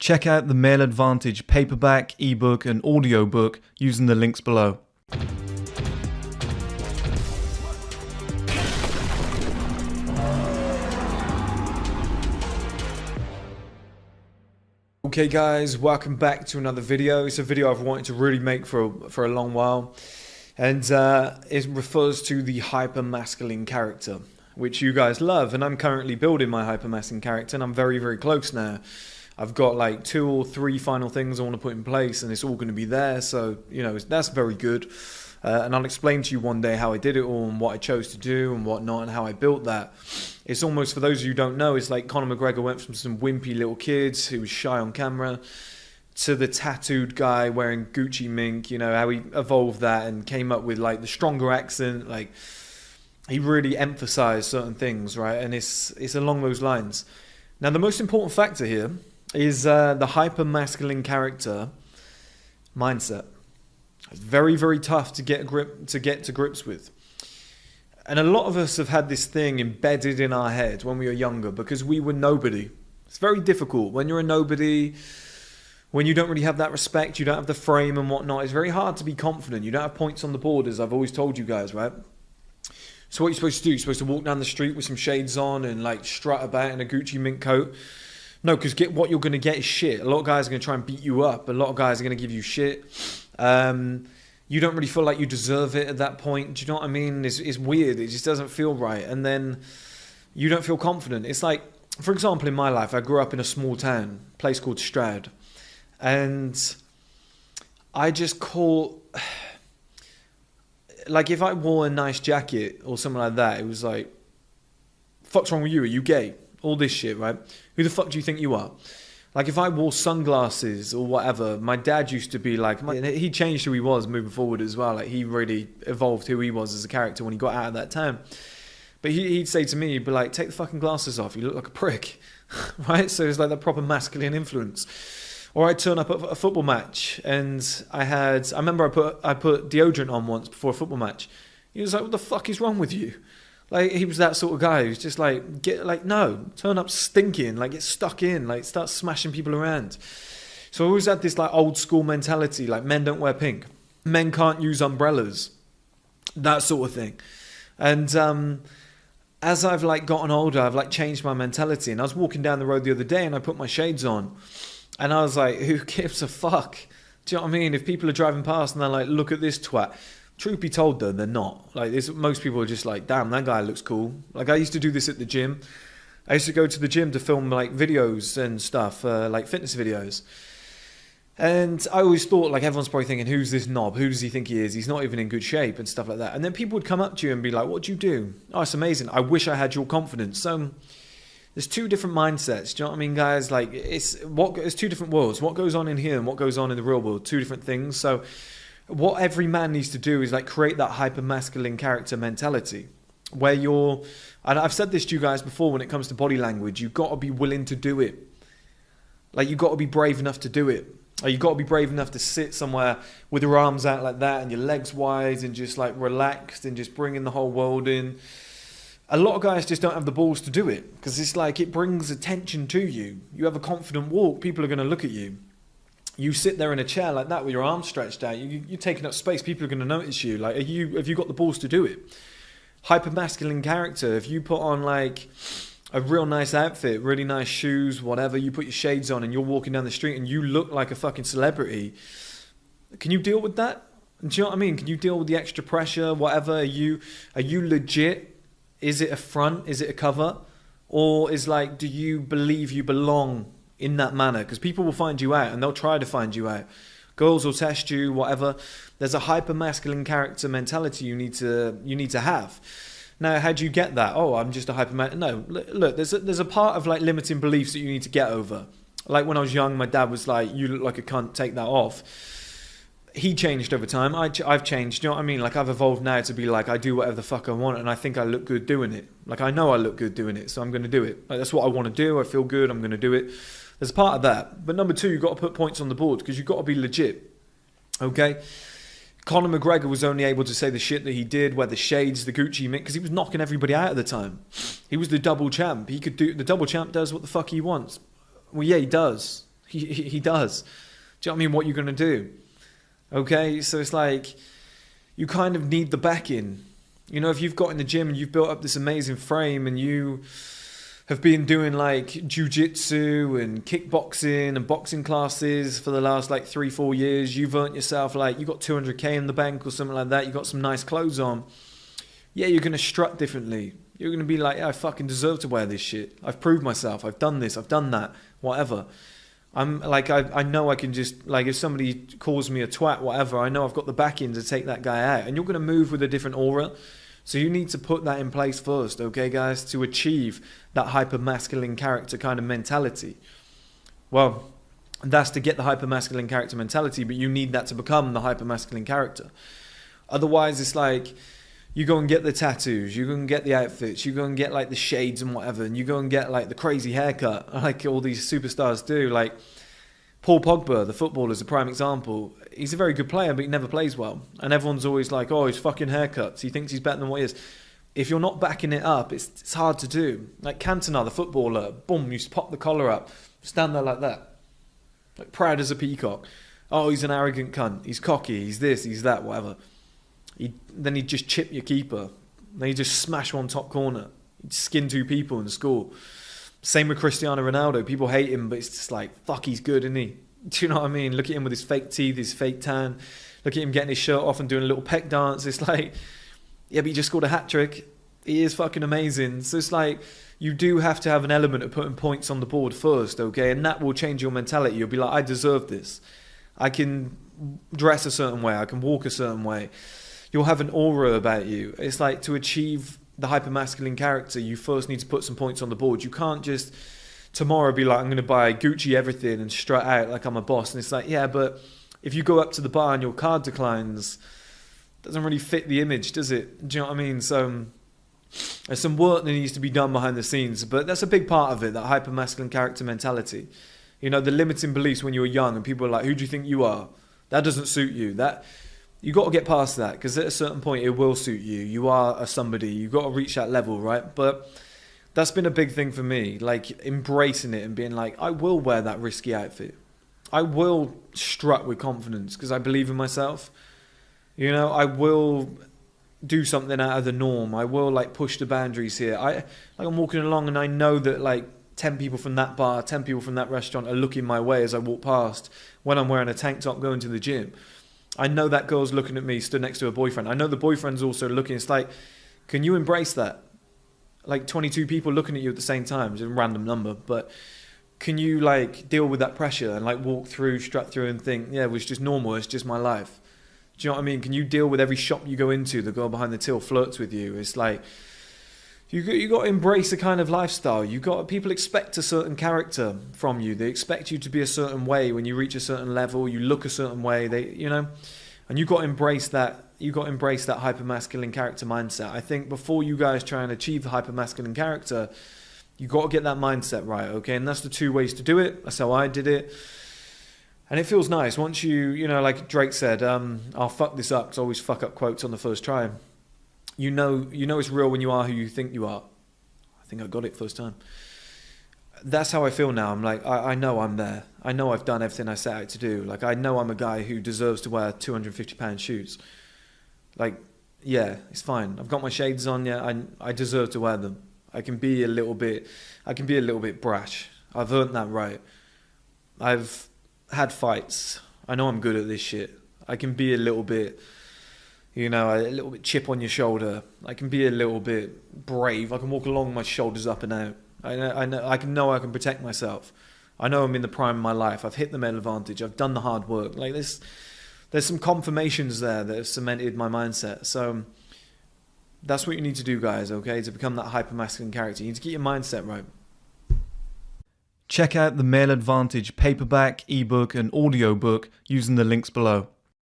Check out the Male Advantage paperback, ebook, and audiobook using the links below. Okay guys, welcome back to another video. It's a video I've wanted to really make for a long while, and it refers to the hypermasculine character, which you guys love, and I'm currently building my hypermasculine character, and I'm very close now. I've got like 2 or 3 final things I want to put in place, and it's all going to be there, so you know, that's very good. And I'll explain to you one day how I did it all and what I chose to do and whatnot and how I built that. It's almost, for those of you who don't know, it's like Conor McGregor went from some wimpy little kids who was shy on camera to the tattooed guy wearing Gucci mink, you know, how he evolved that and came up with like the stronger accent. Like, he really emphasized certain things, right? And it's along those lines. Now, the most important factor here is the hypermasculine character mindset. It's very tough to get to grips with. And a lot of us have had this thing embedded in our head when we were younger because we were nobody. It's very difficult. When you're a nobody, when you don't really have that respect, you don't have the frame and whatnot, it's very hard to be confident. You don't have points on the board, as I've always told you guys, right? So what you're supposed to do, you're supposed to walk down the street with some shades on and like strut about in a Gucci mink coat. No, because what you're going to get is shit. A lot of guys are going to try and beat you up. A lot of guys are going to give you shit. You don't really feel like you deserve it at that point. Do you know what I mean? It's weird. It just doesn't feel right. And then you don't feel confident. It's like, for example, in my life, I grew up in a small town, a place called Stroud. And I just call... Like, if I wore a nice jacket or something like that, it was like, fuck's wrong with you? Are you gay? All this shit, right? Who the fuck do you think you are? Like, if I wore sunglasses or whatever, my dad used to be like, he changed who he was moving forward as well. Like, he really evolved who he was as a character when he got out of that town. But he'd say to me, he'd be like, take the fucking glasses off, you look like a prick. Right? So it's like that proper masculine influence. Or I'd turn up at a football match, and I remember I put deodorant on once before a football match. He was like, what the fuck is wrong with you? Like, he was that sort of guy who's just like, no, turn up stinking, like, get stuck in, like, start smashing people around. So I always had this, like, old school mentality, like, men don't wear pink. Men can't use umbrellas. That sort of thing. And as I've, like, gotten older, I've, like, changed my mentality. And I was walking down the road the other day, and I put my shades on. And I was like, who gives a fuck? Do you know what I mean? If people are driving past and they're like, look at this twat. Truth be told, though, they're not. Like, most people are just like, damn, that guy looks cool. Like, I used to do this at the gym. I used to go to the gym to film, like, videos and stuff, like fitness videos. And I always thought, like, everyone's probably thinking, who's this knob? Who does he think he is? He's not even in good shape and stuff like that. And then people would come up to you and be like, what do you do? Oh, it's amazing. I wish I had your confidence. So there's 2 different mindsets. Do you know what I mean, guys? Like, it's 2 different worlds. What goes on in here and what goes on in the real world. 2 different things. So what every man needs to do is like create that hypermasculine character mentality where and I've said this to you guys before, when it comes to body language, you've got to be willing to do it. Like, you've got to be brave enough to do it. Or you've got to be brave enough to sit somewhere with your arms out like that and your legs wide and just like relaxed and just bringing the whole world in. A lot of guys just don't have the balls to do it because it's like, it brings attention to you. You have a confident walk, people are going to look at you. You sit there in a chair like that with your arms stretched out, you're taking up space, people are going to notice you. Like, have you got the balls to do it? Hypermasculine character, if you put on like a real nice outfit, really nice shoes, whatever, you put your shades on and you're walking down the street and you look like a fucking celebrity, can you deal with that? Do you know what I mean? Can you deal with the extra pressure, whatever? Are you legit? Is it a front? Is it a cover? Or is like, do you believe you belong in that manner? Because people will find you out and they'll try to find you out. Girls will test you, whatever. There's a hypermasculine character mentality you need to have. Now, how do you get that? Oh, I'm just a hypermasculine. No, look, there's a part of like limiting beliefs that you need to get over. Like, when I was young, my dad was like, you look like a cunt, take that off. He changed over time. I've changed. You know what I mean? Like, I've evolved now to be like, I do whatever the fuck I want, and I think I look good doing it. Like, I know I look good doing it, so I'm going to do it. Like, that's what I want to do. I feel good. I'm going to do it. There's a part of that. But number 2, you've got to put points on the board because you've got to be legit. Okay? Conor McGregor was only able to say the shit that he did, wear the shades, the Gucci mink, because he was knocking everybody out at the time. He was the double champ. The double champ does what the fuck he wants. Well, yeah, he does. He does. Do you know what I mean? What you're going to do? Okay, so it's like you kind of need the backing. You know, if you've got in the gym and you've built up this amazing frame and you have been doing like jiu-jitsu and kickboxing and boxing classes for the last like 3-4 years, you've earned yourself like, you got 200k in the bank or something like that, you got some nice clothes on, yeah, you're going to strut differently. You're going to be like, yeah, I fucking deserve to wear this shit. I've proved myself. I've done this. I've done that. Whatever. I'm like, I know I can just, like, if somebody calls me a twat, whatever, I know I've got the backing to take that guy out. And you're going to move with a different aura. So you need to put that in place first, okay, guys, to achieve that hyper-masculine character kind of mentality. Well, that's to get the hyper-masculine character mentality, but you need that to become the hyper-masculine character. Otherwise, it's like, you go and get the tattoos, you go and get the outfits, you go and get like the shades and whatever, and you go and get like the crazy haircut, like all these superstars do. Like Paul Pogba, the footballer, is a prime example. He's a very good player, but he never plays well. And everyone's always like, oh, his fucking haircuts. He thinks he's better than what he is. If you're not backing it up, it's hard to do. Like Cantona, the footballer, boom, you pop the collar up, stand there like that. Like proud as a peacock. Oh, he's an arrogant cunt. He's cocky. He's this, he's that, whatever. Then he'd just chip your keeper. Then he'd just smash one top corner. He'd skin 2 people and score. Same with Cristiano Ronaldo. People hate him, but it's just like, fuck, he's good, isn't he? Do you know what I mean? Look at him with his fake teeth, his fake tan. Look at him getting his shirt off and doing a little peck dance. It's like, yeah, but he just scored a hat-trick. He is fucking amazing. So it's like, you do have to have an element of putting points on the board first, okay? And that will change your mentality. You'll be like, I deserve this. I can dress a certain way. I can walk a certain way. You'll have an aura about you. It's like, to achieve the hyper-masculine character, you first need to put some points on the board. You can't just tomorrow be like, I'm going to buy Gucci everything and strut out like I'm a boss. And it's like, yeah, but if you go up to the bar and your card declines, it doesn't really fit the image, does it? Do you know what I mean? So there's some work that needs to be done behind the scenes, but that's a big part of it, that hyper-masculine character mentality. You know, the limiting beliefs when you were young and people are like, who do you think you are? That doesn't suit you. You got to get past that, because at a certain point it will suit you. You are a somebody. You've got to reach that level, right? But that's been a big thing for me, like embracing it and being like, I will wear that risky outfit. I will strut with confidence because I believe in myself. You know, I will do something out of the norm. I will like push the boundaries here. I'm walking along and I know that like 10 people from that bar, 10 people from that restaurant are looking my way as I walk past when I'm wearing a tank top going to the gym. I know that girl's looking at me stood next to her boyfriend. I know the boyfriend's also looking. It's like, can you embrace that? Like 22 people looking at you at the same time. It's a random number, but can you like deal with that pressure and like walk through, strut through and think, yeah, it was just normal. It's just my life. Do you know what I mean? Can you deal with every shop you go into, the girl behind the till flirts with you? It's like, you got to embrace a kind of lifestyle. People expect a certain character from you. They expect you to be a certain way when you reach a certain level. You look a certain way. And you got to embrace that. You got to embrace that hyper-masculine character mindset. I think before you guys try and achieve the hyper-masculine character, you got to get that mindset right, okay? And that's the 2 ways to do it. That's how I did it. And it feels nice once you know, like Drake said, I'll fuck this up because I always fuck up quotes on the first try. You know it's real when you are who you think you are. I think I got it first time. That's how I feel now. I'm like, I know I'm there. I know I've done everything I set out to do. Like, I know I'm a guy who deserves to wear 250-pound shoes. Like, yeah, it's fine. I've got my shades on. Yeah, I deserve to wear them. I can be a little bit brash. I've earned that right. I've had fights. I know I'm good at this shit. I can be a little bit, you know, a little bit chip on your shoulder. I can be a little bit brave. I can walk along with my shoulders up and out. I know I can protect myself. I know I'm in the prime of my life. I've hit the male advantage. I've done the hard work. Like this, there's some confirmations there that have cemented my mindset. So that's what you need to do, guys, okay, to become that hyper-masculine character. You need to get your mindset right. Check out the Male Advantage paperback, ebook, and audiobook using the links below.